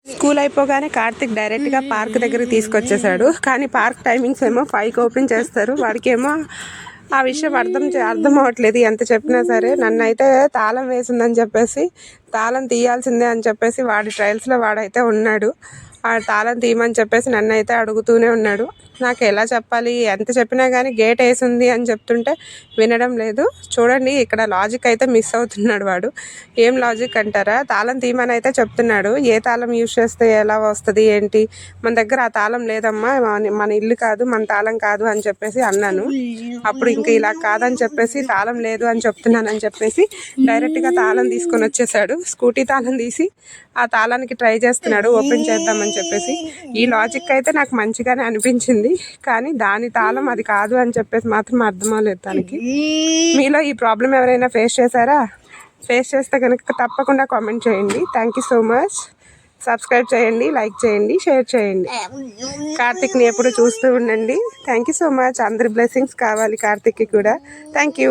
School అయిపోగానే కార్తిక్ డైరెక్ట్గా park దగ్గరికి తీసుకొచ్చేసాడు. కానీ పార్క్ టైమింగ్స్ ఏమో 5కి ఓపెన్ చేస్తారు. వాడికేమో ఆ విషయం అర్థం అవ్వట్లేదు. ఎంత చెప్పినా సరే నన్ను అయితే తాళం వేసిందని చెప్పేసి తాళం తీయాల్సిందే అని చెప్పేసి వాడి ట్రయల్స్లో వాడైతే ఉన్నాడు. ఆ తాళం తీయమని చెప్పేసి నన్ను అయితే అడుగుతూనే ఉన్నాడు. నాకు ఎలా చెప్పాలి, ఎంత చెప్పినా కానీ గేట్ వేసింది అని చెప్తుంటే వినడం లేదు. చూడండి, ఇక్కడ లాజిక్ అయితే మిస్ అవుతున్నాడు వాడు. ఏం లాజిక్ అంటారా, తాళం తీయమని అయితే చెప్తున్నాడు. ఏ తాళం యూజ్ చేస్తే ఎలా వస్తుంది ఏంటి, మన దగ్గర ఆ తాళం లేదమ్మా, మన ఇల్లు కాదు, మన తాళం కాదు అని చెప్పేసి అన్నాను. అప్పుడు ఇంకా ఇలా కాదని చెప్పేసి తాళం లేదు అని చెప్తున్నానని చెప్పేసి డైరెక్ట్గా తాళం తీసుకొని వచ్చేసాడు. స్కూటీ తాళం తీసి ఆ తాళానికి ట్రై చేస్తున్నాడు ఓపెన్ చేద్దామని చెప్పేసి. ఈ లాజిక్ అయితే నాకు మంచిగానే అనిపించింది, కానీ దాని తాళం అది కాదు అని చెప్పేసి మాత్రం అర్థం అవ్వలేదు తనకి. మీలో ఈ ప్రాబ్లం ఎవరైనా ఫేస్ చేశారా? ఫేస్ చేస్తే కనుక తప్పకుండా కామెంట్ చేయండి. Thank you so much. Subscribe చేయండి, లైక్ చేయండి, షేర్ చేయండి. కార్తిక్ని ఎప్పుడు చూస్తూ ఉండండి. Thank you so much. అందరి బ్లెస్సింగ్స్ కావాలి కార్తిక్కి కూడా. Thank you.